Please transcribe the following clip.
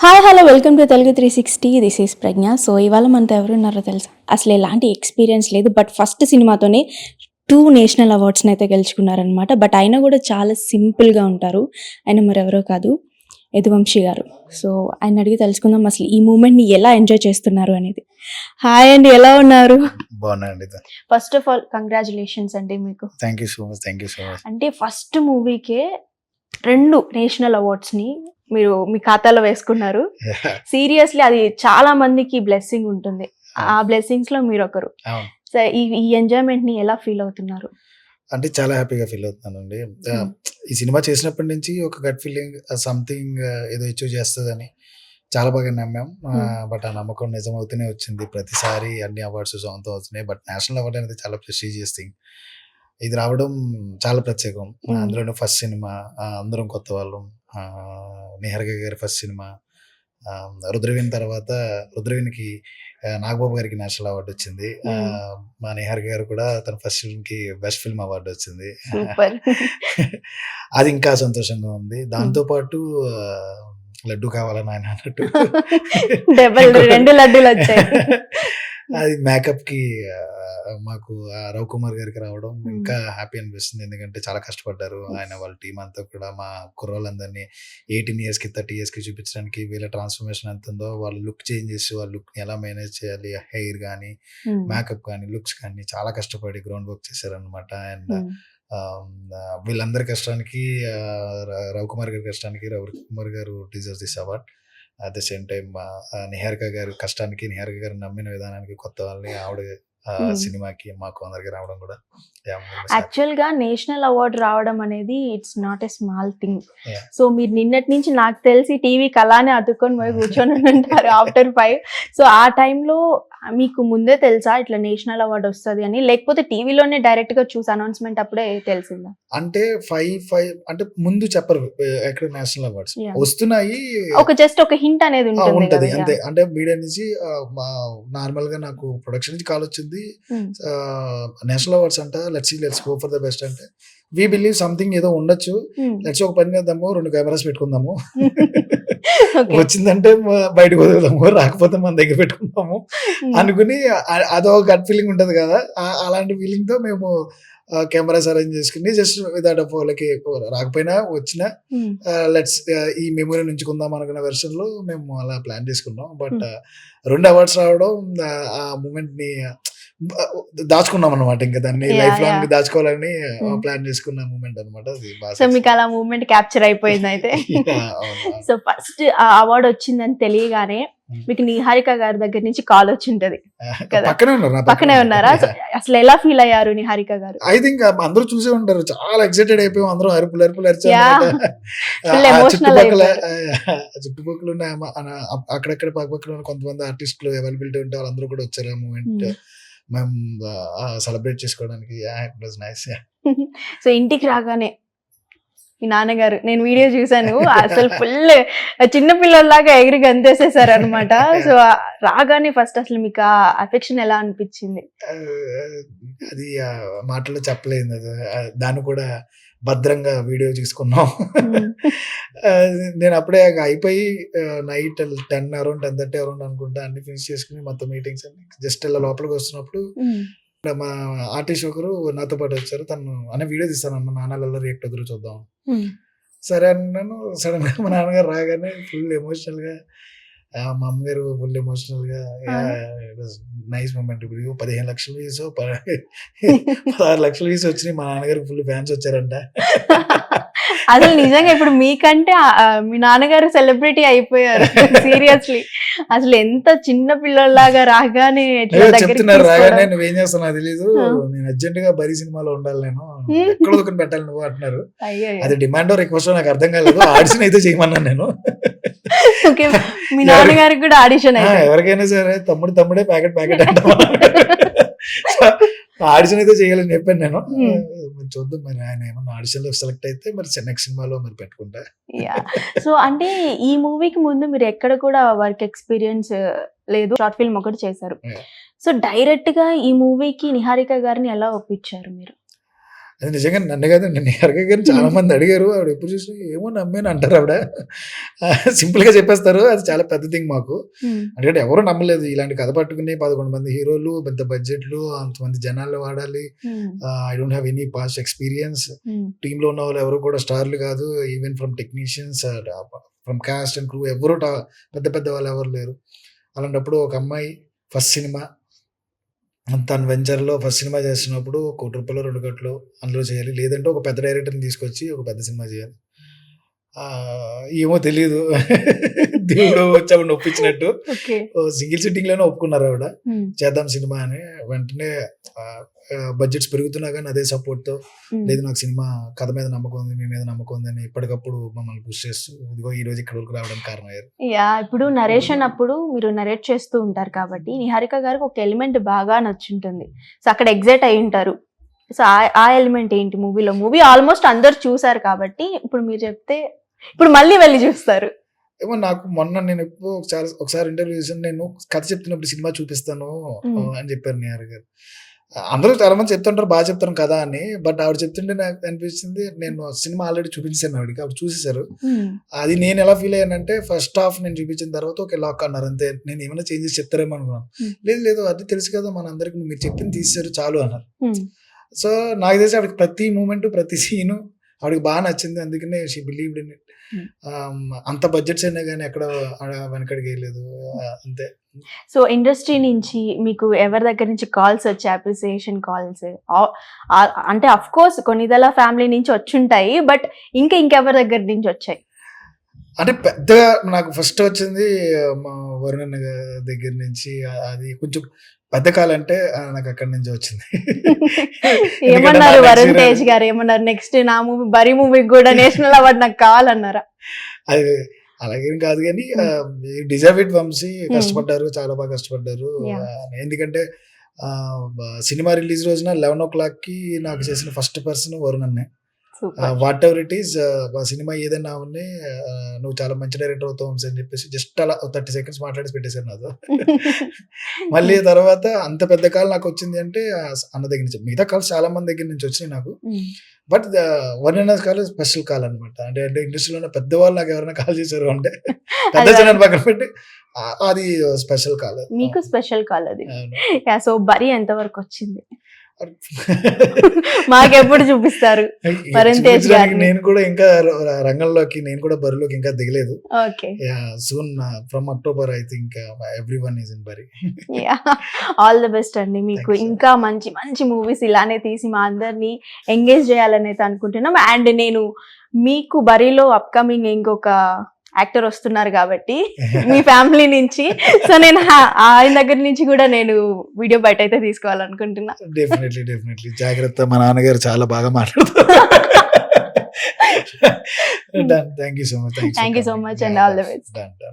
Hi hello welcome to Telugu 360. This is Pragna. So ఇవాళ మనతో ఎవరున్నారో తెలుసా? అసలు ఎలాంటి ఎక్స్పీరియన్స్ లేదు, బట్ ఫస్ట్ సినిమాతోనే 2 నేషనల్ అవార్డ్స్ని అయితే గెలుచుకున్నారనమాట. బట్ ఆయన కూడా చాలా సింపుల్గా ఉంటారు. ఆయన మరెవరో కాదు, యదువంశీ గారు. సో ఆయన అడిగి తెలుసుకుందాం అసలు ఈ మూమెంట్ని ఎలా ఎంజాయ్ చేస్తున్నారు అనేది. హాయ్ అండి, ఎలా ఉన్నారు? బాగున్నాయండి. ఫస్ట్ ఆఫ్ ఆల్ కంగ్రాచులేషన్స్ అండి మీకు. Thank you so much. అంటే ఫస్ట్ మూవీకే 2 నేషనల్ అవార్డ్స్ని మీరు మీ ఖాతాలో వేసుకున్నారు. సీరియస్లీ అది చాలా మందికి బ్లెస్సింగ్ ఉంటుంది. ఆ బ్లెస్సింగ్స్ లో మీరు ఒకరు. సో ఈ ఎంజాయ్మెంట్ ని ఎలా ఫీల్ అవుతున్నారు? అంటే చాలా హ్యాపీగా ఫీల్ అవుతున్నానండి. ఈ సినిమా చేసినప్పటి నుంచి ఒక గట్ ఫీలింగ్ సంథింగ్ ఏదో అచీవ్ చేస్తుందని చాలా బాగా నమ్మాం. బట్ ఆ నమ్మకం నిజం అవుతూనే వచ్చింది. ప్రతిసారి అన్ని అవార్డ్స్ సొంతం అవుతున్నాయి. బట్ నేషనల్ అవార్డ్ అనేది చాలా ప్రెస్టీజియస్ థింగ్. ఇది రావడం చాలా ప్రత్యేకం. అందులోనూ ఫస్ట్ సినిమా, అందరం కొత్త వాళ్ళం. నిహారిక గారి ఫస్ట్ సినిమా, రుద్రవీణ తర్వాత రుద్రవీణకి నాగబాబు గారికి నేషనల్ అవార్డు వచ్చింది. మా నిహారిక గారు కూడా తన ఫస్ట్ ఫిల్మ్కి బెస్ట్ ఫిల్మ్ అవార్డు వచ్చింది. అది ఇంకా సంతోషంగా ఉంది. దాంతోపాటు లడ్డు కావాలని ఆయన అన్నట్టు 2 లడ్డూలు వచ్చాయి. అది మేకప్కి మాకు రవికుమార్ గారికి రావడం ఇంకా హ్యాపీ అనిపిస్తుంది. ఎందుకంటే చాలా కష్టపడ్డారు ఆయన, వాళ్ళ టీం అంతా కూడా. మా కుర్రోళ్ళందరినీ 18 yearsకి 30 yearsకి చూపించడానికి వీళ్ళ ట్రాన్స్ఫర్మేషన్ ఎంత ఉందో, వాళ్ళ లుక్ చేంజ్ చేసి వాళ్ళ లుక్ని ఎలా మేనేజ్ చేయాలి, హెయిర్ కానీ మేకప్ కానీ లుక్స్ కానీ చాలా కష్టపడి గ్రౌండ్ వర్క్ చేశారనమాట. అండ్ వీళ్ళందరి కష్టానికి, రవికుమార్ గారి కష్టానికి రవికుమార్ గారు deserves this award. At the same time Niharika గారి కష్టానికి, నిహారిక గారు నమ్మిన విధానానికి, కొత్త వాళ్ళని ఆవిడ సినిమాకి మాకు అందరికి రావడం కూడా యాక్చువల్ గా నేషనల్ అవార్డు రావడం అనేది it's not a small thing. So మీరు నిన్నటి నుంచి నాకు తెలిసి టీవీకి అలానే అతుక్కొని పోయి కూర్చొని ఉంటారు ఆఫ్టర్ 5. సో ఆ టైంలో మీకు ముందే తెలుసా ఇట్లా నేషనల్ అవార్డు వస్తుంది అని, లేకపోతే టీవీలోనే డైరెక్ట్ గా చూసి అనౌన్స్మెంట్ అప్పుడే తెలిసిందా? అంటే 5 అంటే ముందు చెప్పరు ఎక్కడ నేషనల్ అవార్డ్స్ వస్తున్నాయి, జస్ట్ ఒక హింట్ అనేది ఉంటది అంతే. అంటే మీడియా నుంచి నార్మల్ గా నాకు ప్రొడక్షన్ నుంచి కాల్ వచ్చింది, నేషనల్ అవార్డ్స్ అంట, let's go for the best అంటే వి బిలీవ్ సంథింగ్ ఏదో ఉండొచ్చు, లెట్స్ ఒక పని చేద్దాము, 2 కెమెరాస్ పెట్టుకుందాము, వచ్చిందంటే బయటకు వదులుదాము, రాకపోతే మన దగ్గర పెట్టుకుందాము అనుకుని, అదో గట్ ఫీలింగ్ ఉంటది కదా, అలాంటి ఫీలింగ్ తో మేము కెమెరాస్ అరేంజ్ చేసుకుని జస్ట్ వితౌట్ వాళ్ళకి రాకపోయినా వచ్చినా లెట్స్ ఈ మెమొరీ నుంచుకుందాం అనుకున్న వెర్షన్ లో మేము అలా ప్లాన్ చేసుకున్నాం. బట్ 2 అవార్డ్స్ రావడం, ఆ మూమెంట్ ని దాచుకున్నాం అనమాట. ఇంకా దాన్ని లైఫ్ లాంగ్ దాచుకోవాలని ప్లాన్ చేసుకున్న మూమెంట్ అనమాట. సో మీకు అలా మూమెంట్ క్యాప్చర్ అయిపోయింది అయితే. సో ఫస్ట్ ఆ అవార్డు వచ్చిందని తెలియగానే మీకు నిహారిక గారి దగ్గర నుంచి కాల్ వచ్చి ఉంటది కదా, పక్కనే ఉన్నారా? అసలు ఎలా ఫీల్ అయ్యారు నిహారిక గారు? ఐ థింక్ అందరూ చూసే ఉంటారు, చాలా ఎక్సైటెడ్ అయిపోయాం అందరూ, అరుపులు చుట్టుపక్కల ఉన్న అక్కడక్కడ పక్కపక్కల కొంతమంది ఆర్టిస్టులు అవైలబిలిటీ ఉంటే వాళ్ళందరూ కూడా వచ్చారు ఆ మూమెంట్ మేము సెలబ్రేట్ చేసుకోవడానికి. సో ఇంటికి రాగానే మీ నాన్నగారు, నేను వీడియో చూసాను, అసలు ఫుల్ చిన్న పిల్లల్లాగా ఎగిరి గంతేసేసారు అనమాట. సో రాగానే ఫస్ట్ అసలు మీకు ఆ అఫెక్షన్ ఎలా అనిపించింది? అది మాటలో చెప్పలేదు. దాన్ని కూడా భద్రంగా వీడియో తీసుకున్నాం. నేను అప్పుడే అయిపోయి నైట్ 10 అరౌండ్ 10:30 అరౌండ్ అనుకుంటా అన్ని ఫినిష్ చేసుకుని మొత్తం మీటింగ్స్ అన్ని జస్ట్ ఇలా లోపలికి వస్తున్నప్పుడు మా ఆర్టిస్ట్ ఒకరు నాతో పాటు వచ్చారు. తను అనే వీడియో తీస్తాను అన్న, నాన్నలలో రియాక్ట్ అవుతారు చూద్దాం. సరే అన్నాను. సడన్ గా మా నాన్నగారు రాగానే ఫుల్ ఎమోషనల్ గా, మా అమ్మగారు ఫుల్ ఎమోషనల్ గా, నైస్ మూమెంట్. ఇప్పుడు 15 లక్షల వ్యూస్ 16 లక్షల వ్యూస్ వచ్చినాయి, మా నాన్నగారికి ఫుల్ ఫ్యాన్స్ వచ్చారంట. అసలు నిజంగా ఇప్పుడు మీకంటే మీ నాన్నగారు సెలబ్రిటీ అయిపోయారు. సీరియస్లీ అసలు ఎంత చిన్న పిల్లల్లాగా రాగానే చెప్తున్నారు. రాగానే నువ్వేం చేస్తావు నాకు తెలీదు, నేను అర్జెంట్ గా బరీ సినిమాలో ఉండాలి, నేను ఎక్కడ దొరికి పెట్టాలి నువ్వు అంటున్నారు. అది డిమాండ్ రిక్వెస్ట్ నాకు అర్థం కాలేదు. ఆడిషన్ అయితే చేయమన్నాను నేను. మీ నాన్నగారికి కూడా ఆడిషన్, ఎవరికైనా సరే తమ్ముడే ప్యాకెట్ అంటాం. ఆడిషన్ అయితే చేయాలని చెప్పాను నేను. చూద్దాం మరి ఆయన ఏమన్నా ఆడిషన్ లో సెలెక్ట్ అయితే మరి నెక్స్ట్ సినిమాలో మరి పెట్టుకుంటా. సో అంటే ఈ మూవీకి ముందు మీరు ఎక్కడ కూడా వర్క్ ఎక్స్పీరియన్స్ లేదు, షార్ట్ ఫిల్మ్ ఒకటి చేశారు. సో డైరెక్ట్ గా ఈ మూవీకి నిహారిక గారిని ఎలా ఒప్పించారు మీరు? అది నిజంగా నన్ను కాదండి, నిహారిక గారిని చాలా మంది అడిగారు. ఆవిడ ఎప్పుడు చూసినా ఏమో నమ్మాను అంటారు ఆవిడ. సింపుల్‌గా చెప్పేస్తారు. అది చాలా పెద్ద థింగ్ మాకు. హ్మ్. ఎందుకంటే ఎవరు నమ్మలేదు. ఇలాంటి కథ పట్టుకుని 11 మంది హీరోలు, పెద్ద బడ్జెట్‌లు, అంతమంది జనాల్ని వాడాలి. హ్మ్. I don't have any past experience. హ్మ్. టీమ్‌లో ఉన్న వాళ్ళు ఎవరు కూడా స్టార్‌లు కాదు. Even from technicians, from cost and crew ఎవ్వరు పెద్ద పెద్ద వాళ్ళు ఎవరు లేరు. అలాంటప్పుడు ఒక అమ్మాయి ఫస్ట్ సినిమా, తను వెంచర్‌లో ఫస్ట్ సినిమా చేస్తున్నప్పుడు రూ. 1,00,00,000 2,00,00,000 అందులో చేయాలి. లేదంటే ఒక పెద్ద డైరెక్టర్‌ని తీసుకొచ్చి ఒక పెద్ద సినిమా చేయాలి. ఏమో తెలీదు. దేవుడు వచ్చి ఆవిడని ఒప్పించినట్టు ఓకే. సింగిల్ సిట్టింగ్‌లోనే ఒప్పుకున్నారు ఆవిడ. హ్మ్. చేద్దాం సినిమా అని. వెంటనే ఆహ్, బడ్జెట్స్ పెరుగుతున్నా గానీ అదే సపోర్ట్‌తో, హ్మ్. లేదు నాకు సినిమా కథ మీద నమ్మకం ఉంది, మీ మీద నమ్మకం ఉందని ఎప్పటికప్పుడు మమ్మల్ని పుష్ చేస్తూ ఇదిగో ఈరోజు ఇక్కడి వరకు రావడానికి కారణమయ్యారు. యాహ్! ఇప్పుడు నరేషన్ అప్పుడు మీరు నరేట్ చేస్తూ ఉంటారు కాబట్టి, నిహారిక గారికి ఒక ఎలిమెంట్ బాగా నచ్చుంటుంది. సో, అక్కడ ఎక్సైట్ అయ్యుంటారు. సో, ఆ ఎలిమెంట్ ఏంటి మూవీలో? మూవీ ఆల్మోస్ట్ అందరూ చూసారు కాబట్టి, ఇప్పుడు మీరు చెప్తే ఇప్పుడు మళ్ళీ వెళ్లి చూస్తారు. ఏమో నాకు మొన్న నేను ఎప్పుడో ఒకసారి ఇంటర్వ్యూ చేశాను. నేను కథ చెప్తున్నప్పుడు సినిమా చూపిస్తాను హ్మ్. అని చెప్పారు నిహారిక గారు. అందరూ చాలా మంది చెప్తుంటారు, బాగా చెప్తాను కదా అని. బట్ ఆవిడ చెప్తుంటే నాకు అనిపించింది, నేను సినిమా ఆల్రెడీ చూపించాను ఆవిడకి. ఆవిడ చూసేసారు. హ్మ్. అది నేను ఎలా ఫీల్ అయ్యానంటే, ఫస్ట్ హాఫ్ నేను చూపించిన తర్వాత ఓకే లాక్ అన్నారు అంతే. నేను ఏమైనా చేంజెస్ చెప్తారేమో అనుకున్నాను. హ్మ్. లేదు లేదు అది తెలుసు కదా మనందరికి, మీరు చెప్పింది తీసేశారు చాలు అన్నారు. హ్మ్. సో నాకు తెలిసి ఆవిడకి ప్రతి మూమెంట్, ప్రతి సీను ఆవిడకి బాగా నచ్చింది. అందుకనే షీ బిలీవ్డ్ ఇన్ ఇట్. హ్మ్. అంత బడ్జెట్స్ అయినా గానీ ఎక్కడ వెనకడుగేయలేదు. అంతే. సో, ఇండస్ట్రీ నుంచి మీకు ఎవరి దగ్గర నుంచి కాల్స్ వచ్చాయి? Appreciation calls. అంటే ఆఫ్‌కోర్స్ కొణిదెల ఫ్యామిలీ నుంచి వచ్చుంటాయి. బట్ ఇంకెవరి దగ్గర నుంచి వచ్చాయి? అంటే పెద్దగా నాకు ఫస్ట్ వచ్చింది మా వరుణ్ అన్న దగ్గర నుంచి. అది కొంచెం పెద్ద కాల్ అంటే నాకు అక్కడి నుంచే వచ్చింది. ఎందుకంటే నా ఏమన్నారు నెక్స్ట్ వరుణ్ హీరో తేజ్ గారు? ఏమన్నారు? నెక్స్ట్ నా మూవీ 'బరీ' మూవీకి కూడా నేషనల్ అవార్డ్ నాకు కావాలన్నారా? అది అలాగేం కాదు గానీ hmm. Deserve it Vamshi. Hmm. కష్టపడ్డారు. చాలా బాగా కష్టపడ్డారు. యాహ్! ఎందుకంటే సినిమా రిలీజ్ రోజున 11:00కి నాకు చేసిన ఫస్ట్ పర్సన్ వరుణ్ అన్నే. Super. What ever it is, cinema ఏదైనా అవన్నీ, నువ్వు చాలా మంచి డైరెక్టర్ అవుతావు వంశీ అని చెప్పేసి జస్ట్ అలా 30 సెకండ్స్ మాట్లాడేసి పెట్టేశారు నాతో. మళ్ళీ తర్వాత అంత పెద్ద కాల్ నాకొచ్చింది అంటే అన్న దగ్గర నుంచి. మిగతా కాల్స్ చాలా మంది దగ్గర నుంచి వచ్చినాయి నాకు. హ్మ్. బట్ వరుణ్ అన్న కాల్ స్పెషల్ కాల్ అనమాట. అంటే ఇండస్ట్రీలో ఉన్న పెద్దవాళ్ళు నాకు ఎవరైనా కాల్ చేశారు అంటే, పెద్ద అది జనాన్ని పక్కన పెట్టి అది స్పెషల్ కాల్. మీకు స్పెషల్ కాల్ అది. అవును. యాహ్! సో, 'బరీ' ఎంత వరకు వచ్చింది? మాకెప్పుడు చూపిస్తారు వరుణ్ తేజ్ చూపించడానికి గారిని? నేను కూడా ఇంకా రంగంలోకి, నేను కూడా బరిలోకి ఇంకా దిగలేదు. Okay. Soon from October I think everyone is in బరి. యాహ్! ఆల్ ది బెస్ట్ అండి. మీకు థాంక్స్. ఇంకా మంచి మంచి మూవీస్ ఇలానే తీసి మా అందరిని ఎంగేజ్ చేయాలని అయితే అనుకుంటున్నాం. అండ్ నేను మీకు 'బరీ'లో అప్‌కమింగ్ ఇంకొక యాక్టర్ వస్తున్నారు కాబట్టి మీ ఫ్యామిలీ నుంచి. సో, నేను ఆయన దగ్గర నుంచి కూడా నేను వీడియో బయటైతే తీసుకోవాలనుకుంటున్నా. డెఫినెట్లీ. జాగ్రత్త, మా నాన్నగారు చాలా బాగా మాట్లాడతారు. Done. Thank you so much. Thanks for thank you so coming. Much and all the best. Done.